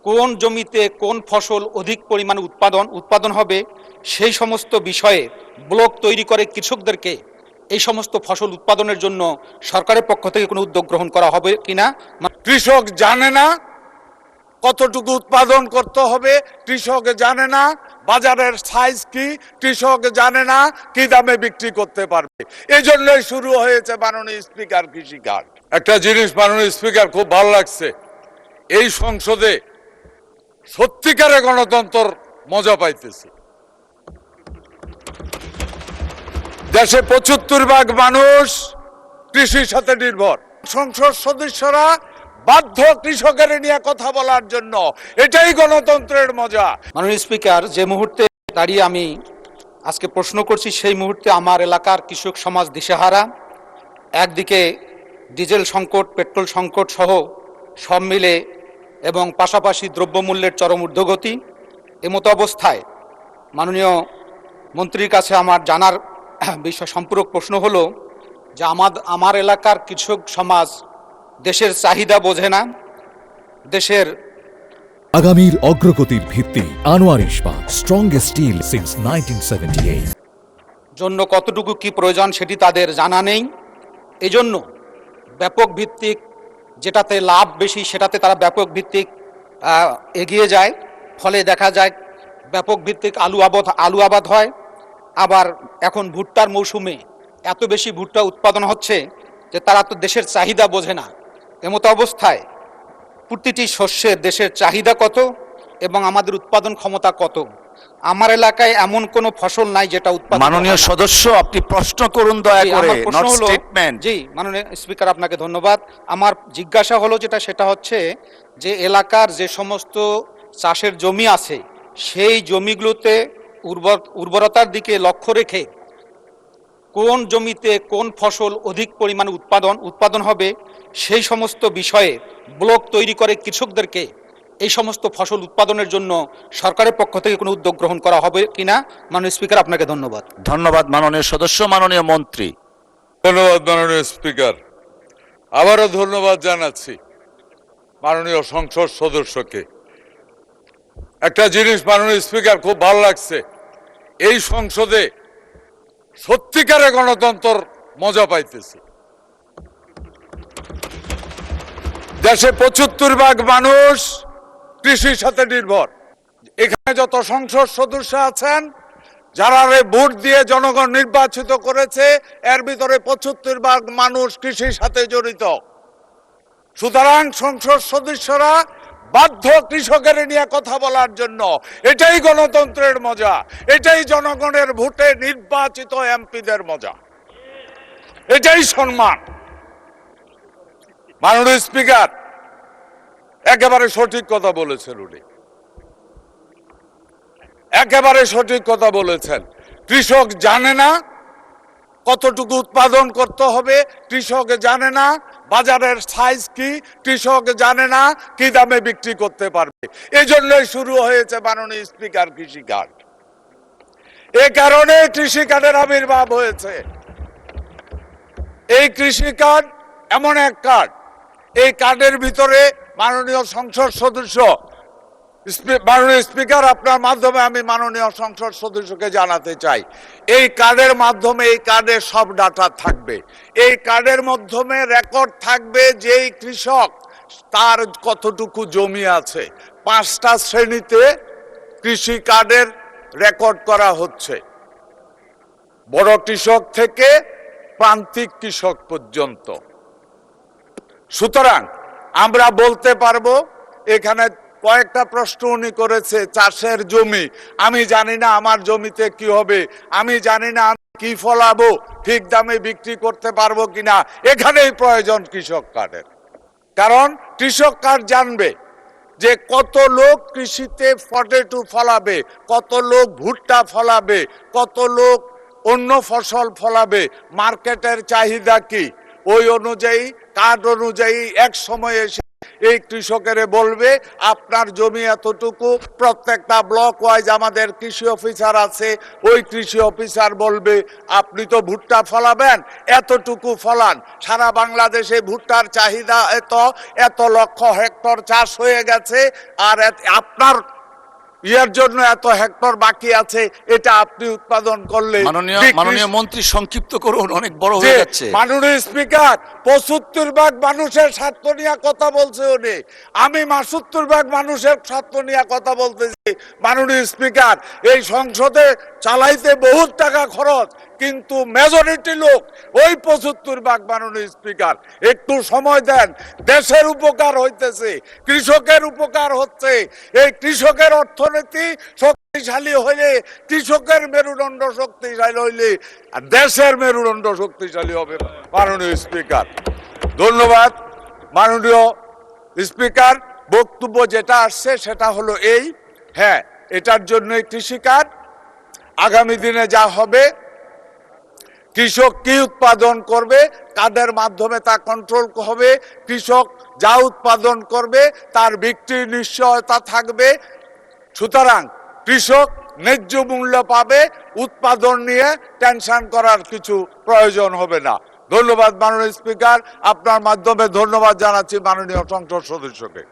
কোন জমিতে কোন ফসল অধিক পরিমাণে উৎপাদন হবে সেই সমস্ত বিষয়ে ব্লক তৈরি করে কৃষকদেরকে এই সমস্ত ফসল উৎপাদনের জন্য সরকারের পক্ষ থেকে কোনো উদ্যোগ গ্রহণ করা হবে কিনা। কৃষক জানে না কতটুকু উৎপাদন করতে হবে, কৃষক জানে না বাজারের সাইজ কি, কৃষক জানে না কি দামে বিক্রি করতে পারবে। এজন্যই শুরু হয়েছে মাননীয় স্পিকার কৃষি কার্ড। একটা জিনিস মাননীয় স্পিকার খুব ভালো লাগছে, এই সংসদে সত্যিকারে গণতন্ত্র মজা পাইতেছে। দেশে ৭৫% মানুষ কৃষির সাথে নির্ভর। সংসদ সদস্যরা বাধ্য কৃষকের নিয়ে কথা বলার জন্য। এটাই গণতন্ত্রের মজা। মাননীয় স্পিকার, যে মুহূর্তে দাঁড়িয়ে আমি আজকে প্রশ্ন করছি সেই মুহূর্তে আমার এলাকার কৃষক সমাজ দিশেহারা। একদিকে ডিজেল সংকট, পেট্রোল সংকট সহ সব মিলে এবং পাশাপাশি দ্রব্যমূল্যের চরম ঊর্ধ্বগতি। এমতো অবস্থায় মাননীয় মন্ত্রীর কাছে আমার জানার বিষয় সম্পূরক প্রশ্ন হলো যে আমার এলাকার কৃষক সমাজ দেশের চাহিদা বোঝে না, দেশের আগামীর অগ্রগতির ভিত্তি আনোয়ার ইস্পাত, স্ট্রংগেস্ট স্টিল সিন্স 1978 জন্য কতটুকু কি প্রয়োজন সেটি তাদের জানা নেই। এজন্য ব্যাপক ভিত্তিক যেটাতে লাভ বেশি সেটাতে তারা ব্যাপক ভিত্তিক এগিয়ে যায়। ফলে দেখা যায় ব্যাপক ভিত্তিক আলু আবাদ হয়। আবার এখন ভুট্টার মৌসুমে এত বেশি ভুট্টা উৎপাদন হচ্ছে যে তারা তো দেশের চাহিদা বোঝে না। এমতো অবস্থায় প্রতিটি শস্যের দেশের চাহিদা কত এবং আমাদের উৎপাদন ক্ষমতা কত। আমার এলাকায় এমন কোনো ফসল নাই যেটা উৎপাদন। মাননীয় সদস্য, আপনি প্রশ্ন করুন দয়া করে, নট স্টেটমেন্ট। জি মাননীয় স্পিকার, আপনাকে ধন্যবাদ। আমার জিজ্ঞাসা হলো সেটা হচ্ছে যে এলাকার যে সমস্ত চাষের জমি আছে সেই জমিগুলোতে উর্বরতার দিকে লক্ষ্য রেখে কোন জমিতে কোন ফসল অধিক পরিমাণে উৎপাদন হবে সেই সমস্ত বিষয়ে ব্লক তৈরি করে কৃষকদেরকে এই সমস্ত ফসল উৎপাদনের জন্য সরকারের পক্ষ থেকে কোনো উদ্যোগ গ্রহণ করা হবে কিনা। মাননীয় স্পিকার, আপনাকে ধন্যবাদ। ধন্যবাদ মাননীয় সদস্য। মাননীয় মন্ত্রী। ধন্যবাদ মাননীয় স্পিকার। আবারও ধন্যবাদ জানাচ্ছি মাননীয় সংসদ সদস্যকে। একটা জিনিস মাননীয় স্পিকার খুব ভালো লাগছে, এই সংসদে সত্যিকারে গণতন্ত্র মজা পাইতেছে। দেশে ৭৫% মানুষ কৃষির সাথে নির্ভর। এখানে যত সংসদ সদস্য আছেন যারা ভোট দিয়ে জনগণ নির্বাচিত করেছে এর ভিতরে ৭৫% মানুষ কৃষির সাথে জড়িত। সুতরাং সংসদ সদস্যরা বাধ্য কৃষকের নিয়ে কথা বলার জন্য। এটাই গণতন্ত্রের মজা, এটাই জনগণের ভোটে নির্বাচিত এমপিদের মজা, এটাই সম্মান। মাননীয় স্পিকার একেবারে সঠিক কথা বলেছেন, উনি একেবারে সঠিক কথা বলেছেন। কৃষক জানে না কতটুকু উৎপাদন করতে হবে, কৃষক জানে না বাজারের সাইজ কি, কৃষক জানে না কি দামে বিক্রি করতে পারবে। এজন্যই শুরু হয়েছে মাননীয় স্পিকার কৃষি কার্ড। এ কারণে কৃষি কার্ডের আবির্ভাব হয়েছে। এই কৃষি কার্ড এমন এক কার্ড, এই কার্ডের ভিতরে মাননীয় সংসদ সদস্য, মাননীয় স্পিকার, আপনার মাধ্যমে আমি মাননীয় সংসদ সদস্যকে জানাতে চাই, এই কার্ডের মাধ্যমে এই কার্ডের সব ডাটা থাকবে। এই কার্ডের মাধ্যমে রেকর্ড থাকবে যেই কৃষক তার কতটুকু জমি আছে। 5টা শ্রেণীতে কৃষি কার্ডের রেকর্ড করা হচ্ছে, বড় কৃষক থেকে প্রান্তিক কৃষক পর্যন্ত। সুতরাং আমরা বলতে পারবো, এখানে কয়েকটা প্রশ্ন উনি করেছে, চাষের জমি, আমি জানি না আমার জমিতে কি হবে, আমি জানি না আমি কি ফলাবো, ঠিক দামে বিক্রি করতে পারবো কিনা। এখানেই প্রয়োজন কৃষক কার্ডের। কারণ কৃষক কার্ড জানবে যে কত লোক কৃষিতে পটেটো ফলাবে, কত লোক ভুট্টা ফলাবে, কত লোক অন্য ফসল ফলাবে, মার্কেটের চাহিদা কি। ওই অনুযায়ী কার্ড অনুযায়ী এক সময়ে এসে এই কৃষকেরে বলবে আপনার জমি এতটুকু, প্রত্যেকটা ব্লক ওয়াইজ আমাদের কৃষি অফিসার আছে, ওই কৃষি অফিসার বলবে আপনি তো ভুট্টা ফলাবেন, এতটুকু ফলান। সারা বাংলাদেশে ভুট্টার চাহিদা এত লক্ষ হেক্টর চাষ হয়ে গেছে, আর আপনার ইয়ার জন্য এত হেক্টর বাকি আছে, এটা আপনি উৎপাদন করলে মাননীয় মন্ত্রী সংক্ষিপ্ত করুন, অনেক বড় হয়ে যাচ্ছে। মাননীয় স্পিকার ৭৫% মানুষের স্বার্থ নিয়ে কথা বলছে উনি, আমি ৭২% মানুষের স্বার্থ নিয়ে কথা বলতেছি। মাননীয় স্পিকার, এই সংসদে চালাইতে বহুত টাকা খরচ, কিন্তু মেজরিটি লোক ওই ৭৫%। মাননীয় স্পিকার, একটু সময় দেন, দেশের উপকার হইতেছে, কৃষকের উপকার হচ্ছে। এই কৃষকের অর্থনীতি শক্তিশালী হইলে, কৃষকের মেরুদণ্ড শক্তিশালী হইলে দেশের মেরুদণ্ড শক্তিশালী হবে। মাননীয় স্পিকার, ধন্যবাদ। মাননীয় স্পিকার, বক্তব্য যেটা আসছে সেটা হলো এই, হ্যাঁ, এটার জন্য কৃষিকাজ আগামী দিনে যা হবে, কৃষক কি উৎপাদন করবে, কাদের মাধ্যমে তা কন্ট্রোল হবে, কৃষক যা উৎপাদন করবে তার বিক্রির নিশ্চয়তা থাকবে। সুতরাং কৃষক ন্যায্য মূল্য পাবে, উৎপাদন নিয়ে টেনশন করার কিছু প্রয়োজন হবে না। ধন্যবাদ মাননীয় স্পিকার, আপনার মাধ্যমে ধন্যবাদ জানাচ্ছি মাননীয় সংসদ সদস্যকে।